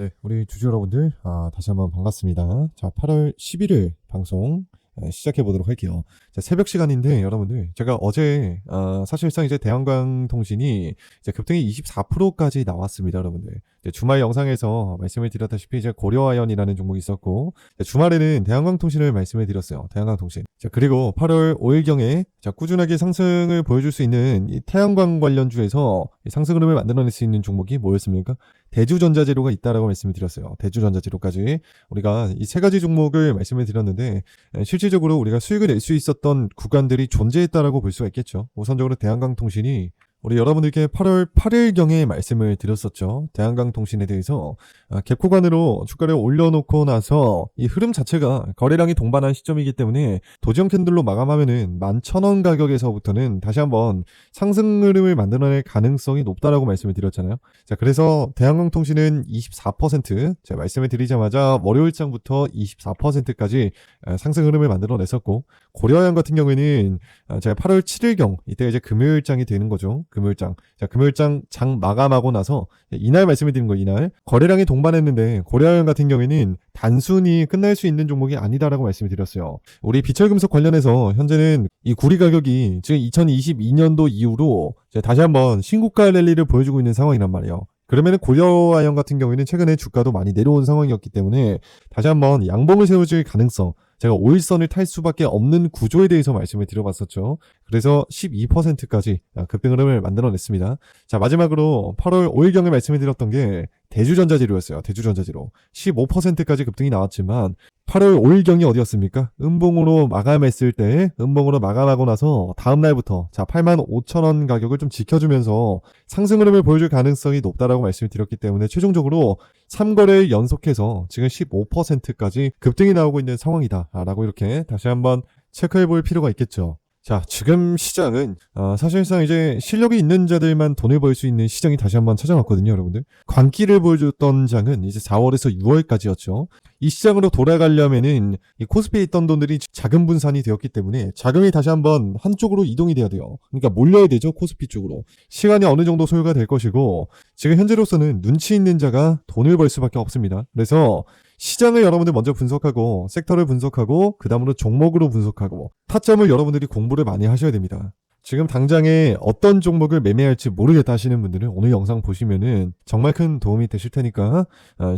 네, 우리 주주 여러분들, 다시 한번 반갑습니다. 자, 8월 11일 방송 시작해 보도록 할게요. 자, 새벽 시간인데 여러분들, 제가 어제 사실상 이제 대한광통신이 이제 급등이 24%까지 나왔습니다, 여러분들. 이제 주말 영상에서 말씀을 드렸다시피 이제 고려아연이라는 종목이 있었고, 주말에는 대한광통신을 말씀을 드렸어요. 대한광통신. 자, 그리고 8월 5일경에 자, 꾸준하게 상승을 보여줄 수 있는 이 태양광 관련주에서 이 상승 흐름을 만들어낼 수 있는 종목이 뭐였습니까? 대주전자재료가 있다라고 말씀을 드렸어요. 대주전자재료까지 우리가 이 세 가지 종목을 말씀을 드렸는데 실질적으로 우리가 수익을 낼 수 있었던 구간들이 존재했다라고 볼 수가 있겠죠. 우선적으로 대한광통신이 우리 여러분들께 8월 8일경에 말씀을 드렸었죠. 대한광통신에 대해서 갭구간으로 주가를 올려놓고 나서 이 흐름 자체가 거래량이 동반한 시점이기 때문에 도지형 캔들로 마감하면은 11,000원 가격에서부터는 다시 한번 상승 흐름을 만들어낼 가능성이 높다라고 말씀을 드렸잖아요. 자, 그래서 대한광통신은 24%, 제가 말씀을 드리자마자 월요일장부터 24%까지 상승 흐름을 만들어냈었고, 고려아연 같은 경우에는 제가 8월 7일경, 이때 이제 금요일장이 되는 거죠. 금요일장. 자, 금요일장 장 마감하고 나서 이날 말씀을 드린 거예요. 이날 거래량이 동반했는데 고려아연 같은 경우에는 단순히 끝날 수 있는 종목이 아니다라고 말씀을 드렸어요. 우리 비철금속 관련해서 현재는 이 구리 가격이 지금 2022년도 이후로 다시 한번 신고가 랠리를 보여주고 있는 상황이란 말이에요. 그러면은 고려아연 같은 경우에는 최근에 주가도 많이 내려온 상황이었기 때문에 다시 한번 양봉을 세워줄 가능성, 제가 5일선을 탈 수밖에 없는 구조에 대해서 말씀을 드려봤었죠. 그래서 12%까지 급등 흐름을 만들어냈습니다. 자, 마지막으로 8월 5일경에 말씀을 드렸던 게 대주전자재료였어요. 대주전자재료. 15%까지 급등이 나왔지만 8월 5일경이 어디였습니까? 음봉으로 마감했을 때, 음봉으로 마감하고 나서 다음날부터 자 85,000원 가격을 좀 지켜주면서 상승 흐름을 보여줄 가능성이 높다라고 말씀을 드렸기 때문에 최종적으로 3거래일 연속해서 지금 15%까지 급등이 나오고 있는 상황이다 라고 이렇게 다시 한번 체크해 볼 필요가 있겠죠. 자, 지금 시장은 사실상 이제 실력이 있는 자들만 돈을 벌 수 있는 시장이 다시 한번 찾아왔거든요, 여러분들. 광기를 보여줬던 장은 이제 4월에서 6월까지였죠. 이 시장으로 돌아가려면은 이 코스피에 있던 돈들이 자금 분산이 되었기 때문에 자금이 다시 한번 한쪽으로 이동이 돼야 돼요. 그러니까 몰려야 되죠, 코스피 쪽으로. 시간이 어느 정도 소요가 될 것이고, 지금 현재로서는 눈치 있는 자가 돈을 벌 수밖에 없습니다. 그래서 시장을 여러분들 먼저 분석하고, 섹터를 분석하고, 그 다음으로 종목으로 분석하고, 타점을 여러분들이 공부를 많이 하셔야 됩니다. 지금 당장에 어떤 종목을 매매할지 모르겠다 하시는 분들은 오늘 영상 보시면은 정말 큰 도움이 되실 테니까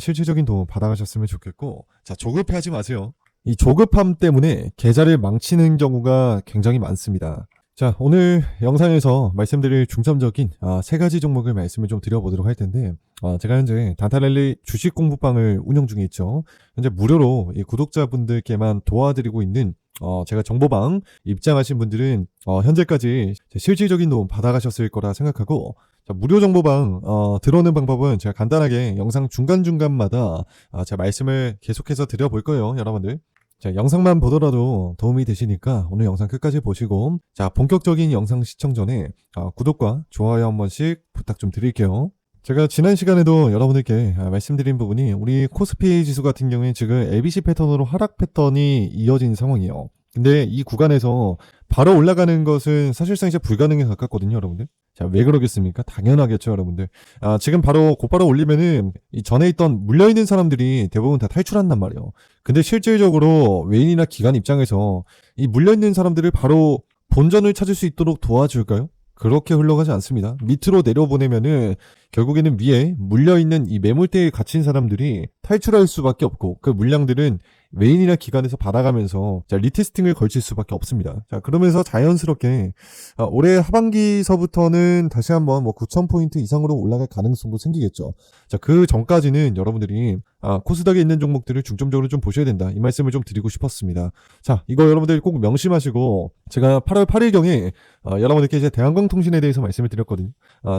실질적인 도움 받아가셨으면 좋겠고, 자, 조급해하지 마세요. 이 조급함 때문에 계좌를 망치는 경우가 굉장히 많습니다. 자, 오늘 영상에서 말씀드릴 중점적인 세 가지 종목을 말씀을 좀 드려보도록 할 텐데, 제가 현재 단타랠리 주식 공부방을 운영 중에 있죠. 현재 무료로 이 구독자분들께만 도와드리고 있는 제가 정보방 입장하신 분들은 현재까지 실질적인 도움 받아가셨을 거라 생각하고, 자, 무료 정보방 들어오는 방법은 제가 간단하게 영상 중간중간마다 제가 말씀을 계속해서 드려볼 거예요, 여러분들. 자, 영상만 보더라도 도움이 되시니까 오늘 영상 끝까지 보시고, 자, 본격적인 영상 시청 전에 구독과 좋아요 한 번씩 부탁 좀 드릴게요. 제가 지난 시간에도 여러분들께 말씀드린 부분이 우리 코스피 지수 같은 경우에 지금 ABC 패턴으로 하락 패턴이 이어진 상황이에요. 근데 이 구간에서 바로 올라가는 것은 사실상 이제 불가능에 가깝거든요, 여러분들. 자, 왜 그러겠습니까? 당연하겠죠, 여러분들. 지금 바로 곧바로 올리면은 이 전에 있던 물려있는 사람들이 대부분 다 탈출한단 말이에요. 근데 실질적으로 외인이나 기관 입장에서 이 물려있는 사람들을 바로 본전을 찾을 수 있도록 도와줄까요? 그렇게 흘러가지 않습니다. 밑으로 내려보내면은 결국에는 위에 물려있는 이 매물대에 갇힌 사람들이 탈출할 수밖에 없고, 그 물량들은 외인이나 기관에서 받아가면서 리테스팅을 걸칠 수밖에 없습니다. 자, 그러면서 자연스럽게 올해 하반기서부터는 다시 한번 9,000포인트 이상으로 올라갈 가능성도 생기겠죠. 자, 그 전까지는 여러분들이 코스닥에 있는 종목들을 중점적으로 좀 보셔야 된다, 이 말씀을 좀 드리고 싶었습니다. 자, 이거 여러분들 꼭 명심하시고, 제가 8월 8일경에 여러분들께 이제 대한광통신에 대해서 말씀을 드렸거든요.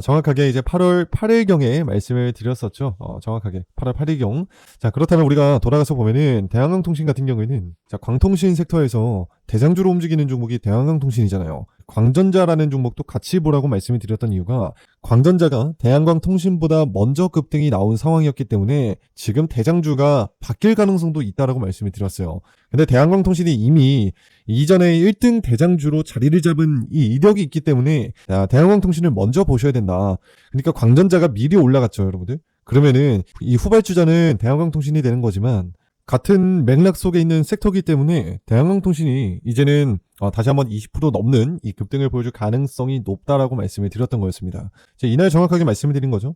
정확하게 이제 8월 8일경에 말씀을 드렸었죠. 정확하게 8월 8일경. 자, 그렇다면 우리가 돌아가서 보면은 대한광통신 같은 경우에는 자, 광통신 섹터에서 대장주로 움직이는 종목이 대한광통신이잖아요. 광전자라는 종목도 같이 보라고 말씀을 드렸던 이유가, 광전자가 대한광통신보다 먼저 급등이 나온 상황이었기 때문에 지금 대장주가 바뀔 가능성도 있다라고 말씀을 드렸어요. 근데 대한광통신이 이미 이전에 1등 대장주로 자리를 잡은 이 이력이 있기 때문에 대한광통신을 먼저 보셔야 된다. 그러니까 광전자가 미리 올라갔죠, 여러분들. 그러면은 이 후발주자는 대한항공통신이 되는 거지만 같은 맥락 속에 있는 섹터이기 때문에 대한항공통신이 이제는 다시 한번 20% 넘는 이 급등을 보여줄 가능성이 높다라고 말씀을 드렸던 거였습니다. 제가 이날 정확하게 말씀을 드린 거죠.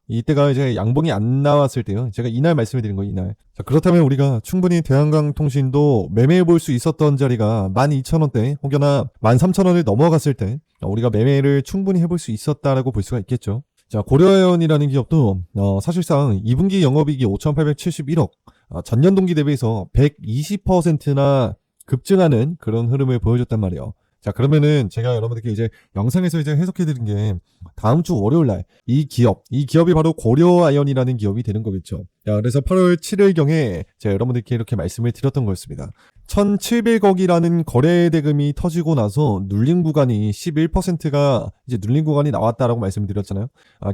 이때가 이제 양봉이 안 나왔을 때요. 제가 이날 말씀을 드린 거예요, 이날. 자, 그렇다면 우리가 충분히 대한항공통신도 매매해 볼 수 있었던 자리가 12,000원대 혹여나 13,000원을 넘어갔을 때 우리가 매매를 충분히 해볼 수 있었다라고 볼 수가 있겠죠. 자, 고려아연이라는 기업도 사실상 2분기 영업이익이 5,871억, 전년 동기 대비해서 120%나 급증하는 그런 흐름을 보여줬단 말이에요. 자, 그러면은 제가 여러분들께 이제 영상에서 이제 해석해드린 게 다음 주 월요일 날 이 기업이 바로 고려아연이라는 기업이 되는 거겠죠. 자, 그래서 8월 7일경에 제가 여러분들께 이렇게 말씀을 드렸던 거였습니다. 1,700억이라는 거래 대금이 터지고 나서 눌린 구간이 11%가 이제 눌린 구간이 나왔다라고 말씀드렸잖아요.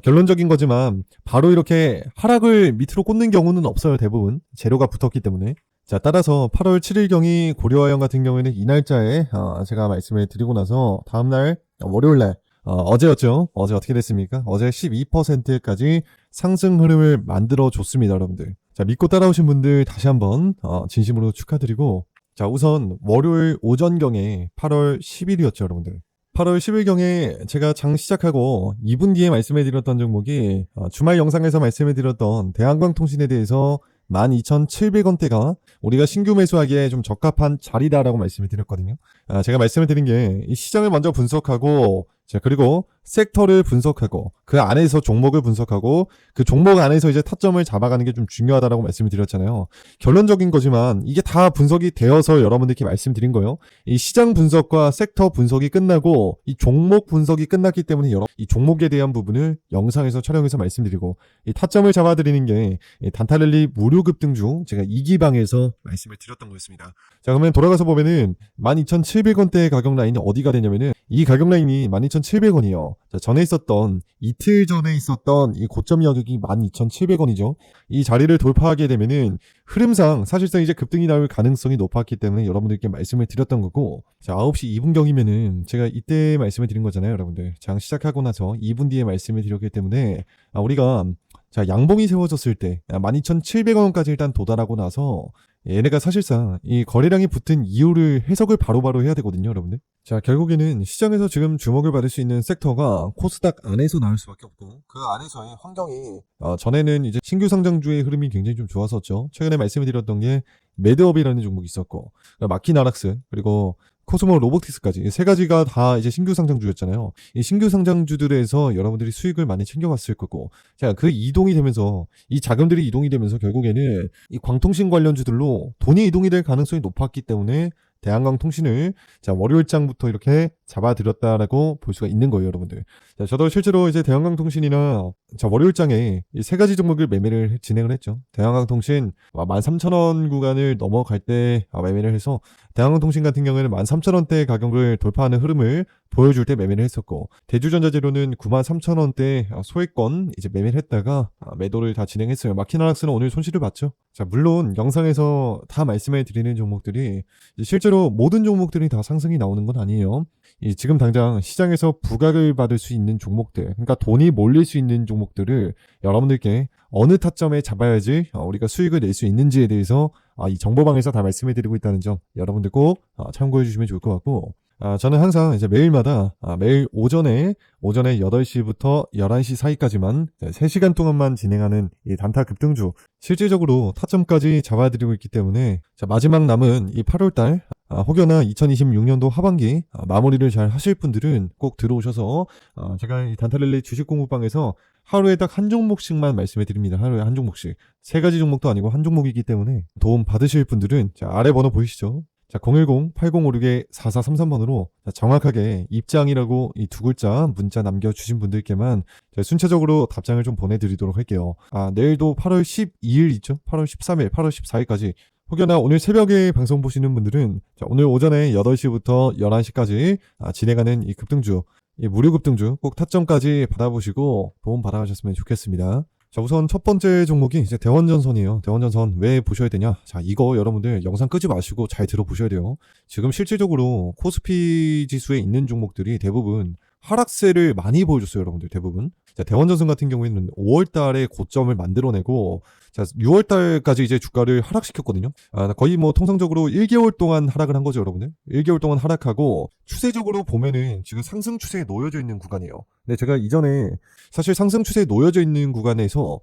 결론적인 거지만 바로 이렇게 하락을 밑으로 꽂는 경우는 없어요. 대부분 재료가 붙었기 때문에. 자, 따라서 8월 7일경이 고려아연 같은 경우에는 이 날짜에 제가 말씀을 드리고 나서 다음날 월요일날 어제였죠. 어제 어떻게 됐습니까? 어제 12%까지 상승 흐름을 만들어 줬습니다, 여러분들. 자, 믿고 따라오신 분들 다시 한번 진심으로 축하드리고, 자, 우선 월요일 오전경에 8월 10일이었죠, 여러분들. 8월 10일경에 제가 장 시작하고 2분 뒤에 말씀해 드렸던 종목이 주말 영상에서 말씀해 드렸던 대한광통신에 대해서 12,700원대가 우리가 신규 매수하기에 좀 적합한 자리다라고 말씀을 드렸거든요. 제가 말씀을 드린 게 이 시장을 먼저 분석하고, 자, 그리고 섹터를 분석하고 그 안에서 종목을 분석하고 그 종목 안에서 이제 타점을 잡아가는 게 좀 중요하다라고 말씀을 드렸잖아요. 결론적인 거지만 이게 다 분석이 되어서 여러분들께 말씀드린 거예요. 이 시장 분석과 섹터 분석이 끝나고 이 종목 분석이 끝났기 때문에 이 종목에 대한 부분을 영상에서 촬영해서 말씀드리고, 이 타점을 잡아드리는 게 단타랠리 무료 급등 중 제가 2기방에서 말씀을 드렸던 거였습니다. 자, 그러면 돌아가서 보면은 12,700원대의 가격 라인이 어디가 되냐면은 이 가격 라인이 12,700원이에요. 자, 이틀 전에 있었던 이 고점 가격이 12,700원이죠. 이 자리를 돌파하게 되면은 흐름상 사실상 이제 급등이 나올 가능성이 높았기 때문에 여러분들께 말씀을 드렸던 거고, 자, 9시 2분경이면은 제가 이때 말씀을 드린 거잖아요, 여러분들. 장 시작하고 나서 2분 뒤에 말씀을 드렸기 때문에 우리가 자, 양봉이 세워졌을 때 12,700원까지 일단 도달하고 나서 얘네가 사실상 이 거래량이 붙은 이유를 해석을 바로바로 해야 되거든요, 여러분들. 자, 결국에는 시장에서 지금 주목을 받을 수 있는 섹터가 코스닥 안에서 나올 수밖에 없고, 그 안에서의 환경이 전에는 이제 신규 상장주의 흐름이 굉장히 좀 좋았었죠. 최근에 말씀을 드렸던 게 매드업이라는 종목이 있었고, 마키나락스, 그리고 코스모 로보틱스까지 세 가지가 다 이제 신규 상장주였잖아요. 이 신규 상장주들에서 여러분들이 수익을 많이 챙겨갔을 거고, 자, 그 이동이 되면서 이 자금들이 이동이 되면서 결국에는 이 광통신 관련주들로 돈이 이동이 될 가능성이 높았기 때문에 대한광통신을 자, 월요일장부터 이렇게 잡아드렸다라고 볼 수가 있는 거예요, 여러분들. 자, 저도 실제로 이제 대한광통신이나 자, 월요일장에 이 세 가지 종목을 매매를 진행을 했죠. 대한광통신 13,000원 구간을 넘어갈 때 매매를 해서, 대한광통신 같은 경우에는 13,000원대 가격을 돌파하는 흐름을 보여줄 때 매매를 했었고, 대주전자재료는 93,000원대 소액권 이제 매매를 했다가 매도를 다 진행했어요. 마키나락스는 오늘 손실을 봤죠. 자, 물론 영상에서 다 말씀해 드리는 종목들이 실제로 모든 종목들이 다 상승이 나오는 건 아니에요. 지금 당장 시장에서 부각을 받을 수 있는 종목들, 그러니까 돈이 몰릴 수 있는 종목들을 여러분들께 어느 타점에 잡아야지 우리가 수익을 낼 수 있는지에 대해서 이 정보방에서 다 말씀해 드리고 있다는 점 여러분들 꼭 참고해 주시면 좋을 것 같고, 저는 항상 이제 매일마다 매일 오전에 8시부터 11시 사이까지만 3시간 동안만 진행하는 이 단타 급등주 실질적으로 타점까지 잡아드리고 있기 때문에, 자, 마지막 남은 이 8월달 혹여나 2026년도 하반기 마무리를 잘 하실 분들은 꼭 들어오셔서 제가 이 단타랠리 주식 공부방에서 하루에 딱 한 종목씩만 말씀해 드립니다. 하루에 한 종목씩. 세 가지 종목도 아니고 한 종목이기 때문에 도움 받으실 분들은 자, 아래 번호 보이시죠? 자, 010-8056-4433번으로 정확하게 입장이라고 이 두 글자 문자 남겨주신 분들께만 순차적으로 답장을 좀 보내드리도록 할게요. 내일도 8월 12일 있죠? 8월 13일, 8월 14일까지. 혹여나 오늘 새벽에 방송 보시는 분들은 자, 오늘 오전에 8시부터 11시까지 진행하는 이 급등주, 이 무료 급등주 꼭 타점까지 받아보시고 도움 받아가셨으면 좋겠습니다. 자, 우선 첫 번째 종목이 이제 대원전선이에요. 대원전선 왜 보셔야 되냐? 자, 이거 여러분들 영상 끄지 마시고 잘 들어보셔야 돼요. 지금 실질적으로 코스피 지수에 있는 종목들이 대부분 하락세를 많이 보여줬어요, 여러분들 대부분. 자, 대원전선 같은 경우에는 5월 달에 고점을 만들어내고 자, 6월 달까지 이제 주가를 하락시켰거든요. 거의 뭐 통상적으로 1개월 동안 하락을 한 거죠, 여러분들. 1개월 동안 하락하고 추세적으로 보면은 지금 상승 추세에 놓여져 있는 구간이에요. 근데 제가 이전에 사실 상승 추세에 놓여져 있는 구간에서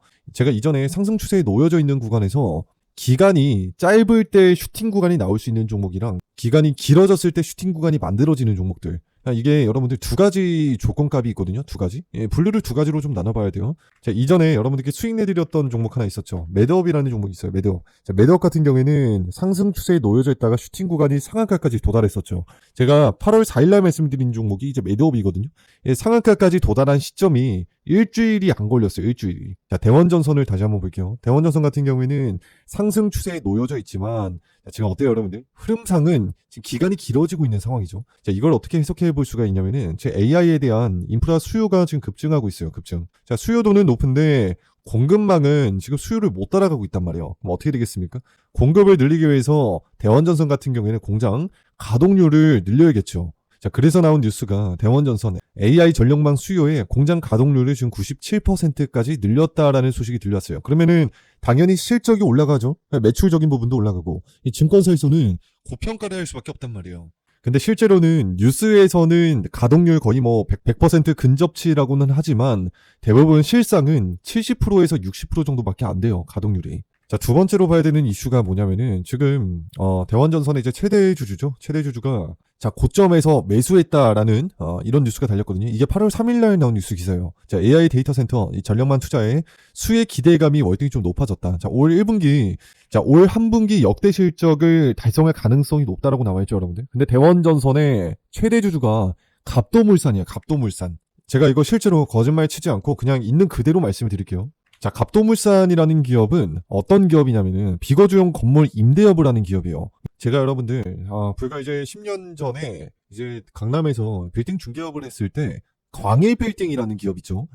기간이 짧을 때 슈팅 구간이 나올 수 있는 종목이랑 기간이 길어졌을 때 슈팅 구간이 만들어지는 종목들. 이게 여러분들 두 가지 조건값이 있거든요. 두 가지. 예, 분류를 두 가지로 좀 나눠봐야 돼요. 자, 이전에 여러분들께 수익 내드렸던 종목 하나 있었죠. 매드업이라는 종목이 있어요. 매드업. 자, 매드업 같은 경우에는 상승 추세에 놓여져 있다가 슈팅 구간이 상한가까지 도달했었죠. 제가 8월 4일날 말씀드린 종목이 이제 매드업이거든요. 예, 상한가까지 도달한 시점이 일주일이 안 걸렸어요. 일주일이. 자, 대원전선을 다시 한번 볼게요. 대원전선 같은 경우에는 상승 추세에 놓여져 있지만 지금 어때요, 여러분들? 흐름상은 지금 기간이 길어지고 있는 상황이죠. 자, 이걸 어떻게 해석해 볼 수가 있냐면은 제 AI에 대한 인프라 수요가 지금 급증하고 있어요. 급증. 자, 수요도는 높은데 공급망은 지금 수요를 못 따라가고 있단 말이에요. 그럼 어떻게 되겠습니까? 공급을 늘리기 위해서 대원전선 같은 경우에는 공장 가동률을 늘려야겠죠. 자, 그래서 나온 뉴스가 대원전선 AI 전력망 수요의 공장 가동률을 지금 97%까지 늘렸다라는 소식이 들렸어요. 그러면은 당연히 실적이 올라가죠. 매출적인 부분도 올라가고 이 증권사에서는 고평가를 할 수밖에 없단 말이에요. 근데 실제로는 뉴스에서는 가동률 거의 뭐 100% 근접치라고는 하지만 대부분 실상은 70%에서 60% 정도밖에 안 돼요. 가동률이. 자, 두 번째로 봐야 되는 이슈가 뭐냐면은 지금 대원전선의 이제 최대 주주죠. 최대 주주가 자, 고점에서 매수했다라는 이런 뉴스가 달렸거든요. 이게 8월 3일 날 나온 뉴스 기사예요. 자, AI 데이터 센터 이 전력망 투자에 수혜 기대감이 월등히 좀 높아졌다. 자, 올 1분기 올 한 분기 역대 실적을 달성할 가능성이 높다라고 나와 있죠, 여러분들. 근데 대원전선의 최대 주주가 갑도물산이에요. 갑도물산. 제가 이거 실제로 거짓말 치지 않고 그냥 있는 그대로 말씀을 드릴게요. 자, 갑도물산이라는 기업은 어떤 기업이냐면은 비거주용 건물 임대업을 하는 기업이에요. 제가 여러분들 불과 이제 10년 전에 이제 강남에서 빌딩 중개업을 했을 때 광일빌딩이라는 기업 있죠.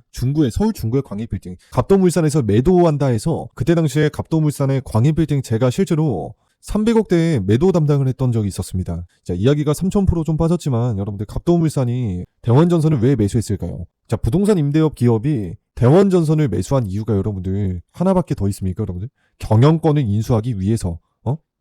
서울 중구의 광일빌딩. 갑도물산에서 매도한다 해서 그때 당시에 갑도물산의 광일빌딩 제가 실제로 300억대에 매도 담당을 했던 적이 있었습니다. 자, 이야기가 3000% 좀 빠졌지만 여러분들 갑도물산이 대원전선을 왜 매수했을까요? 자, 부동산 임대업 기업이 대원전선을 매수한 이유가 여러분들 하나밖에 더 있습니까, 여러분들? 경영권을 인수하기 위해서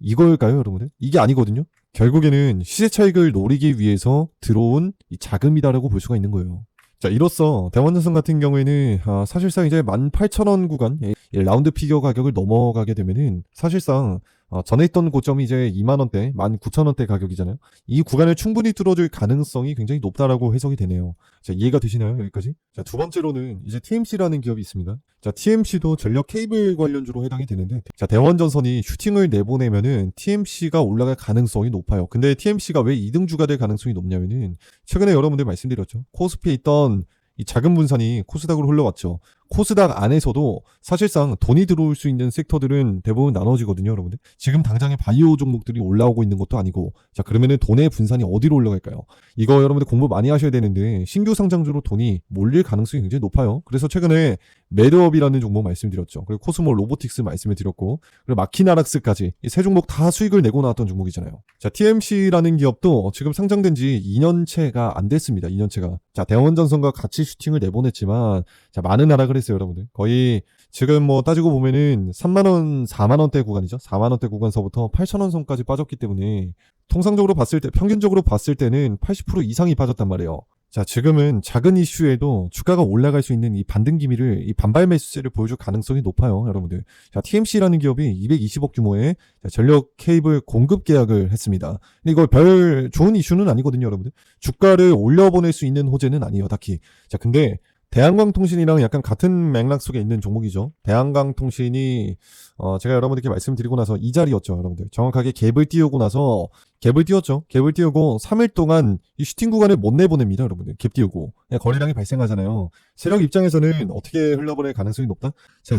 이걸까요, 여러분들? 이게 아니거든요. 결국에는 시세 차익을 노리기 위해서 들어온 이 자금이다라고 볼 수가 있는 거예요. 자, 이로써 대원전선 같은 경우에는 사실상 이제 18,000원 구간 라운드 피겨 가격을 넘어가게 되면은 사실상 전에 있던 고점이 이제 2만원대, 19,000원대 가격이잖아요. 이 구간을 충분히 뚫어줄 가능성이 굉장히 높다라고 해석이 되네요. 자, 이해가 되시나요? 여기까지? 자, 두 번째로는 이제 TMC라는 기업이 있습니다. 자, TMC도 전력 케이블 관련주로 해당이 되는데, 자, 대원전선이 슈팅을 내보내면은 TMC가 올라갈 가능성이 높아요. 근데 TMC가 왜 2등주가 될 가능성이 높냐면은, 최근에 여러분들 말씀드렸죠. 코스피에 있던 이 자금 분산이 코스닥으로 흘러왔죠. 코스닥 안에서도 사실상 돈이 들어올 수 있는 섹터들은 대부분 나눠지거든요, 여러분들. 지금 당장에 바이오 종목들이 올라오고 있는 것도 아니고, 자, 그러면은 돈의 분산이 어디로 올라갈까요? 이거 여러분들 공부 많이 하셔야 되는데, 신규 상장주로 돈이 몰릴 가능성이 굉장히 높아요. 그래서 최근에 매드업이라는 종목 말씀드렸죠. 그리고 코스모 로보틱스 말씀을 드렸고, 그리고 마키나락스까지 이 세 종목 다 수익을 내고 나왔던 종목이잖아요. 자, TMC라는 기업도 지금 상장된 지 2년째가 안 됐습니다. 2년째가. 자, 대원전선과 같이 슈팅을 내보냈지만, 자, 많은 하락을 했어요, 여러분들. 거의 지금 뭐 따지고 보면은 3만원, 4만원대 구간이죠. 4만원대 구간서부터 8천원 선까지 빠졌기 때문에 통상적으로 봤을 때, 평균적으로 봤을 때는 80% 이상이 빠졌단 말이에요. 자, 지금은 작은 이슈에도 주가가 올라갈 수 있는 이 반등 기미를, 이 반발 매수세를 보여줄 가능성이 높아요, 여러분들. 자, TMC라는 기업이 220억 규모의 전력 케이블 공급 계약을 했습니다. 근데 이거 별 좋은 이슈는 아니거든요, 여러분들. 주가를 올려보낼 수 있는 호재는 아니에요, 딱히. 자, 근데 대한광통신이랑 약간 같은 맥락 속에 있는 종목이죠. 대한광통신이 제가 여러분들께 말씀드리고 나서 이 자리였죠, 여러분들. 정확하게 갭을 띄우고 나서 갭을 띄웠죠. 갭을 띄우고 3일 동안 이 슈팅 구간을 못 내보냅니다, 여러분들. 갭 띄우고 거래량이 발생하잖아요. 세력 입장에서는 어떻게 흘러보낼 가능성이 높다? 자,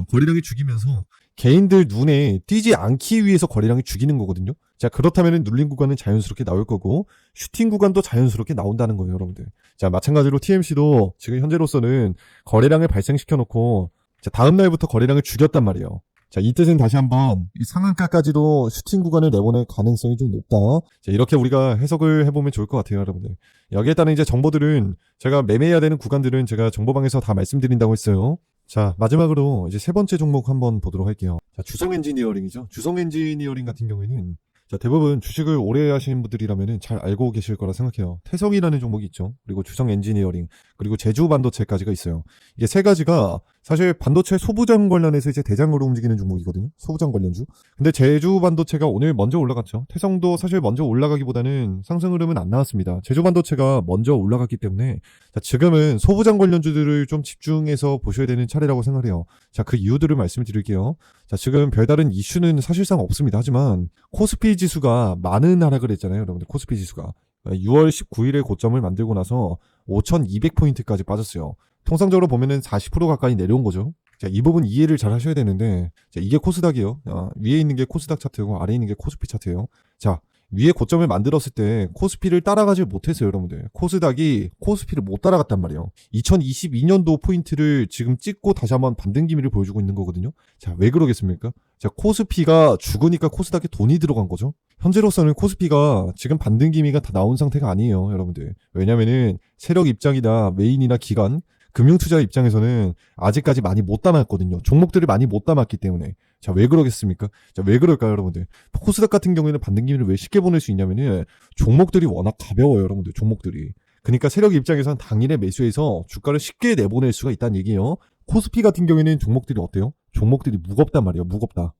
거래량이 죽이면서 개인들 눈에 띄지 않기 위해서 거래량이 죽이는 거거든요. 자, 그렇다면 눌린 구간은 자연스럽게 나올 거고 슈팅 구간도 자연스럽게 나온다는 거예요, 여러분들. 자, 마찬가지로 TMC도 지금 현재로서는 거래량을 발생시켜 놓고 자, 다음 날부터 거래량을 죽였단 말이에요. 자, 이 뜻은 다시 한번 이 상한가까지도 슈팅 구간을 내보낼 가능성이 좀 높다. 자, 이렇게 우리가 해석을 해보면 좋을 것 같아요, 여러분들. 여기에 따른 이제 정보들은 제가 매매해야 되는 구간들은 제가 정보방에서 다 말씀드린다고 했어요. 자, 마지막으로 이제 세 번째 종목 한번 보도록 할게요. 자, 주성 엔지니어링이죠. 주성 엔지니어링 같은 경우에는 자, 대부분 주식을 오래 하시는 분들이라면 잘 알고 계실 거라 생각해요. 태성이라는 종목이 있죠. 그리고 주성 엔지니어링, 그리고 제주 반도체까지가 있어요. 이게 세 가지가 사실 반도체 소부장 관련해서 이제 대장으로 움직이는 종목이거든요. 소부장 관련주. 근데 제주 반도체가 오늘 먼저 올라갔죠. 태성도 사실 먼저 올라가기보다는 상승 흐름은 안 나왔습니다. 제주 반도체가 먼저 올라갔기 때문에 자, 지금은 소부장 관련주들을 좀 집중해서 보셔야 되는 차례라고 생각해요. 자, 그 이유들을 말씀을 드릴게요. 자, 지금 별다른 이슈는 사실상 없습니다. 하지만 코스피 지수가 많은 하락을 했잖아요, 여러분들. 코스피 지수가 6월 19일에 고점을 만들고 나서 5,200포인트까지 빠졌어요. 통상적으로 보면은 40% 가까이 내려온 거죠. 자, 이 부분 이해를 잘 하셔야 되는데, 자, 이게 코스닥이에요. 위에 있는 게 코스닥 차트고 아래에 있는 게 코스피 차트예요. 자, 위에 고점을 만들었을 때 코스피를 따라가지 못했어요, 여러분들. 코스닥이 코스피를 못 따라갔단 말이에요. 2022년도 포인트를 지금 찍고 다시 한번 반등 기미를 보여주고 있는 거거든요. 자, 왜 그러겠습니까? 자, 코스피가 죽으니까 코스닥에 돈이 들어간 거죠. 현재로서는 코스피가 지금 반등 기미가 다 나온 상태가 아니에요, 여러분들. 왜냐면은 세력 입장이나 메인이나 기관, 금융투자 입장에서는 아직까지 많이 못 담았거든요. 종목들을 많이 못 담았기 때문에. 자, 왜 그러겠습니까? 자, 왜 그럴까요, 여러분들? 코스닥 같은 경우에는 반등 기미를 왜 쉽게 보낼 수 있냐면은 종목들이 워낙 가벼워요, 여러분들. 종목들이. 그러니까 세력 입장에서는 당일에 매수해서 주가를 쉽게 내보낼 수가 있다는 얘기예요. 코스피 같은 경우에는 종목들이 어때요? 종목들이 무겁단 말이에요. 무겁다.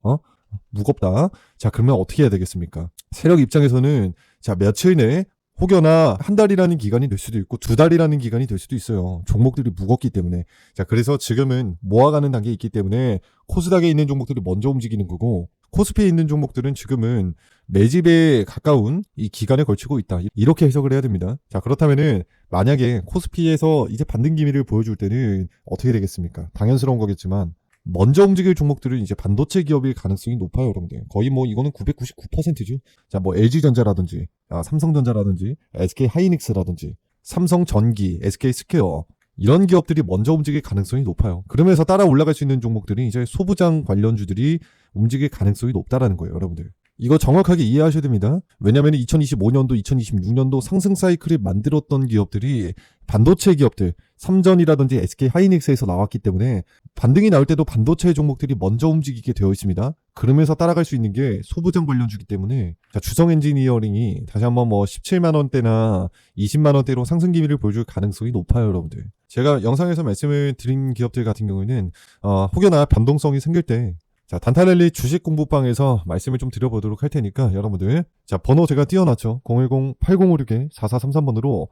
무겁다. 자, 그러면 어떻게 해야 되겠습니까? 세력 입장에서는 자, 며칠 내에 혹여나 한 달이라는 기간이 될 수도 있고 두 달이라는 기간이 될 수도 있어요. 종목들이 무겁기 때문에. 자, 그래서 지금은 모아가는 단계에 있기 때문에 코스닥에 있는 종목들이 먼저 움직이는 거고 코스피에 있는 종목들은 지금은 매집에 가까운 이 기간에 걸치고 있다. 이렇게 해석을 해야 됩니다. 자, 그렇다면은 만약에 코스피에서 이제 반등 기미를 보여줄 때는 어떻게 되겠습니까? 당연스러운 거겠지만 먼저 움직일 종목들은 이제 반도체 기업일 가능성이 높아요, 여러분들. 거의 뭐 이거는 999%죠. 자, 뭐 LG전자라든지, 삼성전자라든지, SK 하이닉스라든지, 삼성전기, SK 스퀘어 이런 기업들이 먼저 움직일 가능성이 높아요. 그러면서 따라 올라갈 수 있는 종목들이 이제 소부장 관련주들이 움직일 가능성이 높다라는 거예요, 여러분들. 이거 정확하게 이해하셔야 됩니다. 왜냐하면 2025년도, 2026년도 상승 사이클을 만들었던 기업들이 반도체 기업들, 삼전이라든지 SK 하이닉스에서 나왔기 때문에 반등이 나올 때도 반도체 종목들이 먼저 움직이게 되어 있습니다. 그러면서 따라갈 수 있는 게 소부장 관련주기 때문에 자, 주성 엔지니어링이 다시 한번 뭐 17만 원대나 20만 원대로 상승 기미를 보여줄 가능성이 높아요, 여러분들. 제가 영상에서 말씀을 드린 기업들 같은 경우에는 혹여나 변동성이 생길 때 자, 단타랠리 주식 공부방에서 말씀을 좀 드려보도록 할 테니까 여러분들 자, 번호 제가 띄워놨죠. 010-8056-4433번으로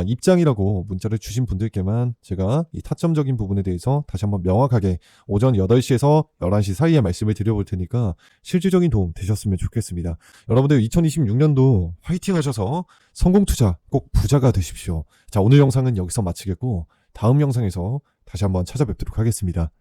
입장이라고 문자를 주신 분들께만 제가 이 타점적인 부분에 대해서 다시 한번 명확하게 오전 8시에서 11시 사이에 말씀을 드려볼 테니까 실질적인 도움 되셨으면 좋겠습니다. 여러분들 2026년도 화이팅 하셔서 성공투자 꼭 부자가 되십시오. 자, 오늘 영상은 여기서 마치겠고 다음 영상에서 다시 한번 찾아뵙도록 하겠습니다.